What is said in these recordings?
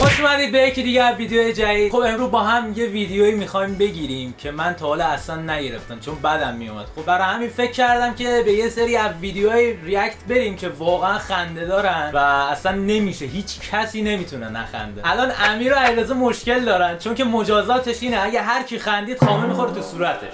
خوش اومدید به یکی دیگه از ویدیو جدید. خب امروز با هم یه ویدیویی میخوایم بگیریم که من تا حالا اصلا نگرفتم چون بدم میومد. خب برای همین فکر کردم که به یه سری از ویدیوهای ریاکت بریم که واقعا خنده دارن و اصلا نمیشه، هیچ کسی نمیتونه نخنده. الان امیر و علیرضا مشکل دارن چون که مجازاتش اینه اگه هر کی خندید خامه میخوره تو صورتش.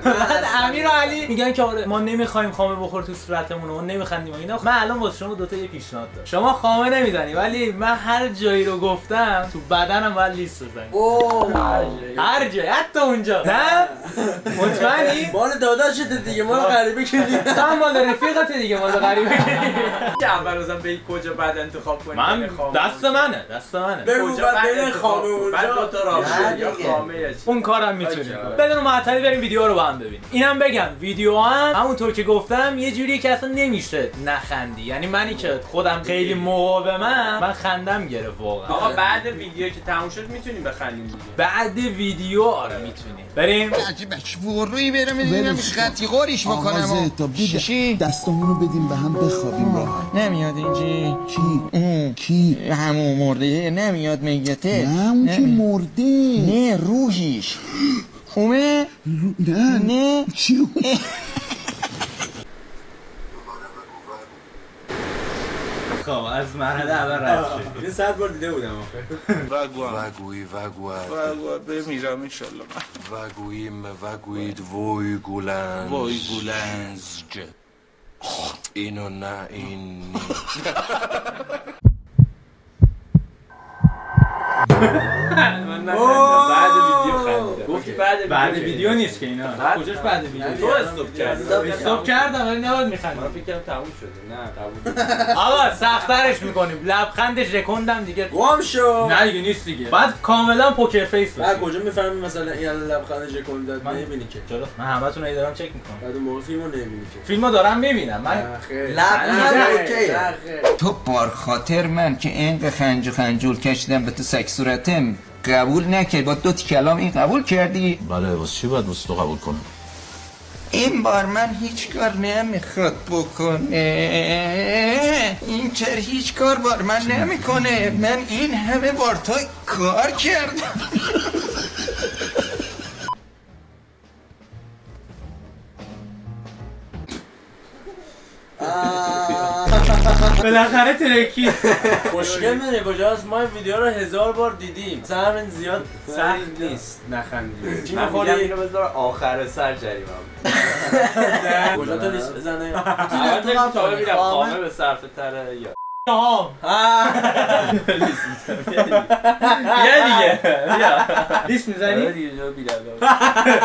بعد امیر و علی میگن که آره ما نمیخوایم خامه بخوره تو صورتمون، ما نمیخندیم اینا. من الان واسه شما دوتا یه پیشنهاد دارم. شما خامه نمیزنی ولی من هر جایی رو گفتم تو بدنم باید لیست بزنی. هر جایی حتی اونجا. نه؟ مطمئنی؟ مال داداشت دیگه، مال غریبه کردی. تو مال رفیقت دیگه، مال غریبه کردی. اول روزم به کجا بعد انتخاب کنی؟ من دست منه. بگو بعد خامه اونجا. بعد دو تا راه یا خامه یا چی. اون کارم میتونیم. بدون معطلی بریم ویدیو رو با هم ببینیم. اینم بگم ویدیو هم همونطور که گفتم یه جوریه که اصلا نمیشه نخندی. یعنی منی که خودم خیلی مقاومم، من خندم گرفت واقعا. آقا بعد ویدیو که تموم شد میتونیم بخندیم دیگه. بعد ویدیو آره میتونیم. بریم. عجیبه وروی برم میدونم خطی قاریش بکنم. چی؟ دستامونو بدیم به هم بخوابیم راحت. نمیاد اینجی. کی؟ همون مرده نمیاد میگته. نه اون که مرده. نه روحیش خومه؟ نه چی؟ خب از مرحله اول رد شد. یه 100 بار دیده بودم آخه. وگوی بمیرم انشالله. وگویید وای گولنز اینو نه این من بعد ویدیو خندیدم. گفتی بعد ویدیو نیست که اینا. کجاش بعد ویدیو؟ تو استاپ کردی. استاپ کردم ولی نباید میخندم. من فکر کردم تموم شده. نه قبول. آقا سخت‌ترش میکنیم. لبخندش رکوندم دیگه. گم شو. نه دیگه نیست دیگه. بعد کاملا پوکر فیس باشه. بعد کجا میفهمی مثلا این لبخندش رکوند داد؟ نمیبینی که. چرا؟ من همتون رو دارم چک میکنم. بعد اون موقع فیلمو نمیبینی که. فیلمو دارم میبینم. من تو بار خاطر من که این خنجول کشیدم به تو سگ صورتم قبول نکرد، با 2 کلام این قبول کردی؟ بله واسه چی باید واسه تو قبول کنم؟ این بار من هیچ کار نمیخواد بکنه. این چر هیچ کار بار من نمیکنه. من این همه بار تو کار کردم. بالاخره ترکی. مشکل منه کجاست؟ ما این ویدیو رو 1000 بار دیدیم. همین زیاد سخت نیست نخندیم. چی می‌خوری؟ اینو بذار آخر سر جریمم. کجا تو لیست بزنه؟ تو تا میرم خامه به صرف تره یا بیا دیگه. بیا. لیست میزنی؟ دیگه جا بیرم.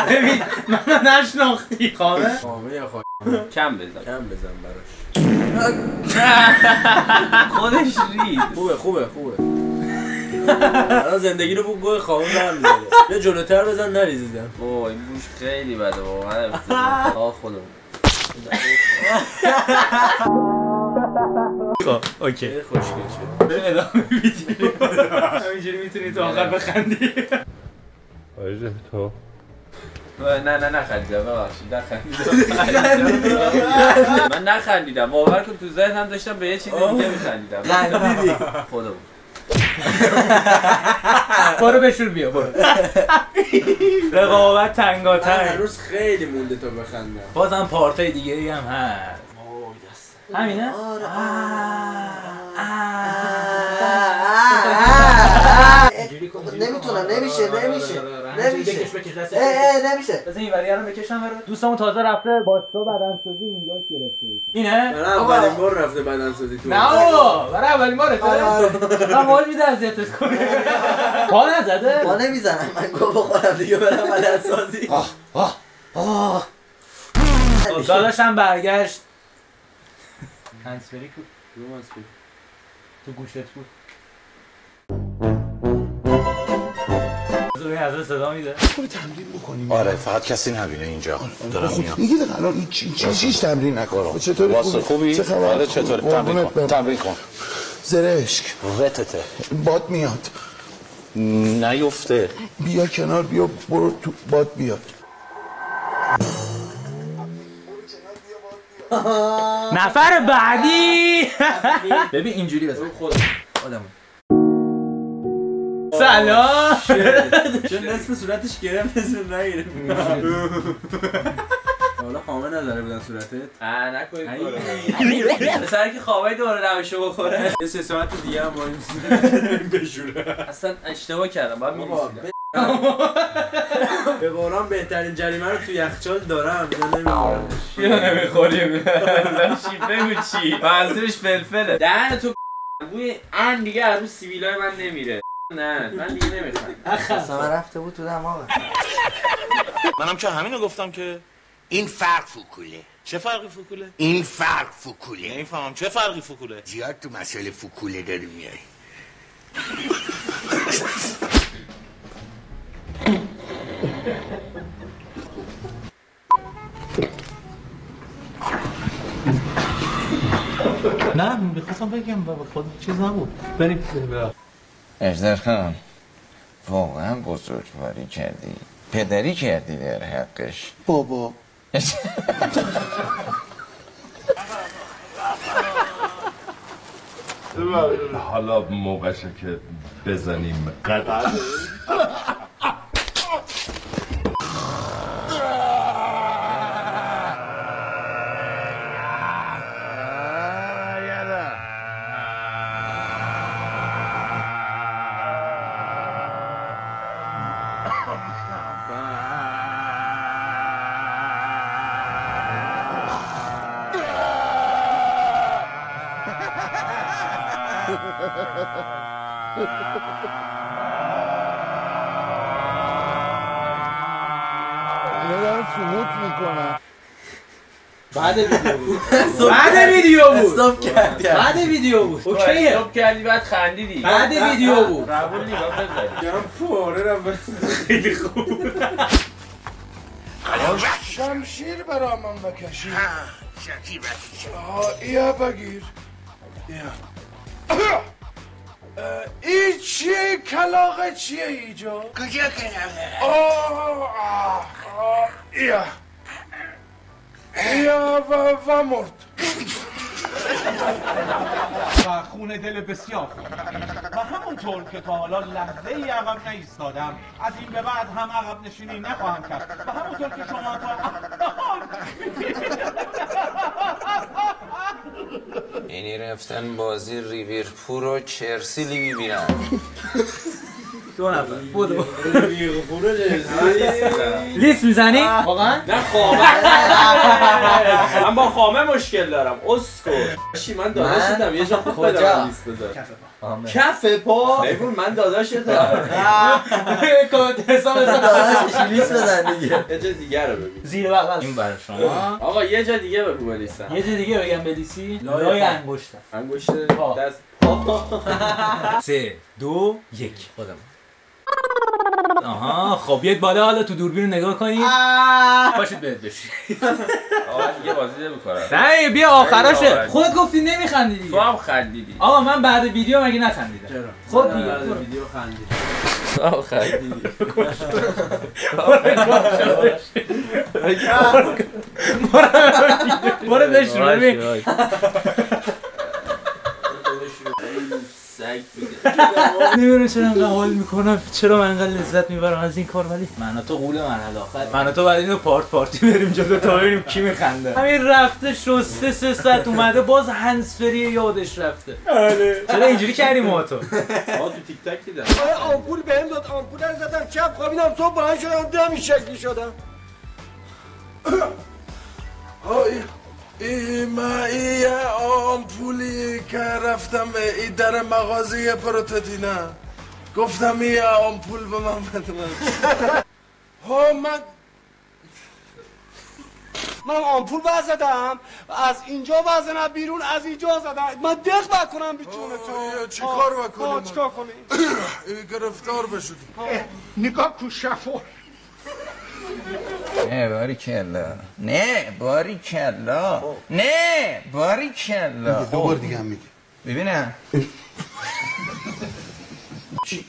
ببین من نشناختی. خامه یا کم بزن براش. خودش رید. خوبه الان زندگی رو بو گوه خواهون برم میداره. یه جلوتر بزن نریزیدم. اوه این بوش خیلی بده واقعا. افتضاح خودم. اوکی خوشگل شد. بریم ادامه ویدیو. همینجوری میتونی تو آخر بخندی. آره تو نه نخندیدم ببخشید من نخندیدم. باور کن تو ذهنم داشتم به یه چیز دیگه میخندیدم. خندیدی خودم. برو بشور بیا برو. رقابت تنگاتنگ. هنوز خیلی مونده تا بخندم. بازم پارتای دیگه ای هم هست. همینه؟ نمیتونم نمیشه بذار این وریه رو بکشم برو. دوستمون تازه رفته باشگاه بدنسازی اینجاش گرفته. اینه؟ برای اولین بار رفته بدنسازی تو. نه بابا برای اولین باره من حال میده اذیتش کنی. پا نزده؟ پا نمیزنم من گل بخورم دیگه برم بدنسازی. داداشم برگشت. هنسفری بود. تو گوشت بود. این از صدا میده. برو تمرین بکنیم. آره فقط کسی نبینه اینجا. دارم میام. میگی الان این چیش تمرین نکن. چطوری واسه خوبی؟ چه خبر؟ آره چطوری؟ تمرین کن. زرشک. رتته. باد میاد. نیفته. بیا کنار بیا برو تو باد بیاد. نفر بعدی. ببین اینجوری بزن خودمون سلام. چون نصف صورتش گرفت نصف نگرفت. حالا خامه نظره بودن صورتت؟ نکنید پسر که خوابه دوباره روشو بخوره. یه 3 ساعت دیگه هم باید بشوره. اصلا اشتباه کردم باید می‌رسیدم. به قرآن بهترین جریمه رو تو یخچال دارم. یا نمیخوریم. بگو چی؟ منظورش فلفله. دهن تو بوی ان دیگه از رو سیبیلای من نمیره. نه من دیگه نمیخوام. اصلا رفته بود تو دماغم. منم که همینو گفتم که این فرق فوکوله. چه فرقی فوکوله؟ این فرق فوکوله. نمیفهمم چه فرقی فوکوله؟ زیاد تو مسئله فوکوله داری میای. نه میخواستم بگم بابا خود چیز نبود. بریم اجدر خان واقعا بزرگواری کردی، پدری کردی در حقش بابا. حالا موقعشه که بزنیم قدر. دارم سموت میکنم. بعد ویدیو بود. بعد ویدیو بود. استاپ کردی. بعد ویدیو بود. اوکیه. استاپ کردی بعد خندیدی. بعد ویدیو بود. قبول نگاه بزنی. گرم پاره رفت. خیلی خوب. شمشیر برا من بکشی. شمشیر بکشی. ایا بگیر. این چیه کلاغه چیه ایجا؟ کجا کلاغه؟ ایا و مرد. و خون دل بسیار و همونطور که تا حالا لحظه ای عقب نایستادم از این به بعد هم عقب نشینی نخواهم کرد و همونطور که شما تا اینی رفتن بازی لیورپول و چلسی میبینن. 2 نفر بودو لیورپول لیست میزنی؟ واقعا؟ نه خامه. من با خامه مشکل دارم. اسکو. من داداشتم یه جا خوب بدم لیست بذار. کف پا. بگو من داداشتم. حساب داداشش لیست بزن دیگه. یه جا دیگه رو بگو. زیر بغل این برای شما. آقا یه جا دیگه بگو بلیسم. یه جا دیگه بگم بلیسی. لای انگشتم. انگشت دست پا. 3 2 1 خودم. آها خب بیاید بالا حالا تو دوربین رو نگاه کنید. باشید بهت بشید. آقا دیگه بازی نمی‌کنم. نه بیا آخراشه. خودت گفتی نمیخندیدی. تو هم خندیدی. آقا من بعد ویدیو مگه نخندیدم؟ چرا؟ خود دیگه بعد ویدیو خندیدی. تو هم خندیدی. برو بشور ببین. نمیدونم چرا انقدر حال میکنم، چرا من انقدر لذت میبرم از این کار، ولی من و تو قول مرحله آخر من و تو بعد اینو پارتی بریم جلو تا ببینیم کی میخنده. همین رفته شسته 3 ساعت اومده باز هنسفری یادش رفته. چرا اینجوری کردی ما تو؟ تو تیک تاک دیدم. آمپول بهم داد، آمپول رو زدم چپ خوابیدم، صبح بلند شدم دیدم این شکلی شدم. این آمپولی که رفتم این در مغازه پروتتینا گفتم این آمپول به من بده. من آمپول زدم از اینجا زدم بیرون، از اینجا زدم من دق بکنم بیچونه تو. چی کار بکنم؟ چی کار کنی؟ گرفتار بشدی. نگاه کو شفور. نه باری کلا، نه باری کلا، نه باری کلا. 2 بار دیگه هم میگه. ببینم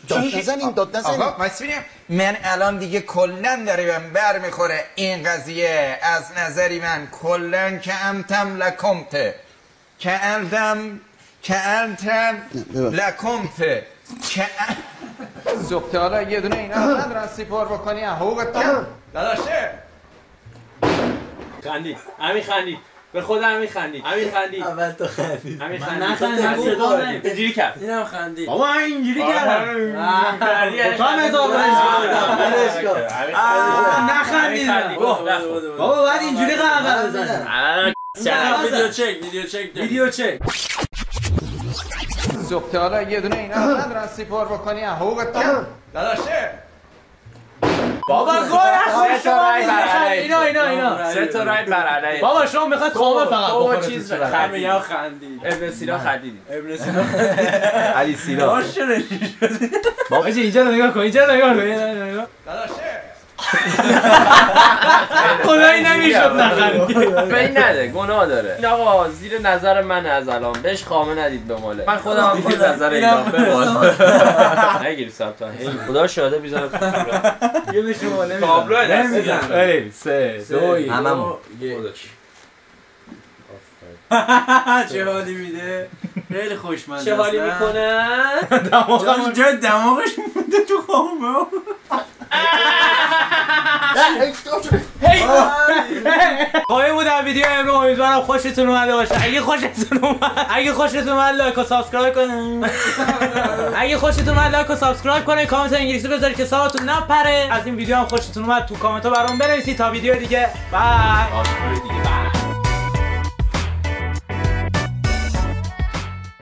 داد نزنیم. آقا ببینم من الان دیگه کلن داره بهم بر میخوره این قضیه. از نظری من کلن که امتم لکمته که التم لکمته که زبطه حالا یه دونه اینا رو ندارن سیپار بکنی حقوقت داداشه خندی همین خندی به خود همین خندی اول تو خندی همین من خندی نخندم اینجوری کرد اینم خندی بابا من اینجوری کردم تو هم اضافه نخندیدم بابا باید اینجوری قهقه بزنم ویدیو چک زبطه حالا یه دونه اینا رو ندارن سیپار بکنی حقوقت داداشه بابا گوه اینا سه تا رای بر علیه بابا شما میخواد خوابه فقط بابا چیز همه یا خندید ابن سینا خندیدی ابن سینا علی سینا بابا اینجا رو نگاه کن داداشه خدایی نمیشد نخندی به این نده گناه داره این آقا زیر نظر من از الان بهش خامه ندید به ماله من خودم هم زیر نظر اینا نگیری سبتا خدا شاده بیزارم یه به شما نمیزن تابلو نمیزن بریم 3 2 1 هممون چه حالی میده خیلی خوشمزه چه حالی میکنن جا دماغش مونده تو خوابه خواهی بود در ویدیو امروز امیدوارم خوشتون اومده باشه اگه خوشتون اومد لایک و سابسکرایب کنین کامنت انگلیسی بذارید که ساعتون نپره از این ویدیو هم خوشتون اومد تو کامنت ها برام بنویسید تا ویدیو دیگه بای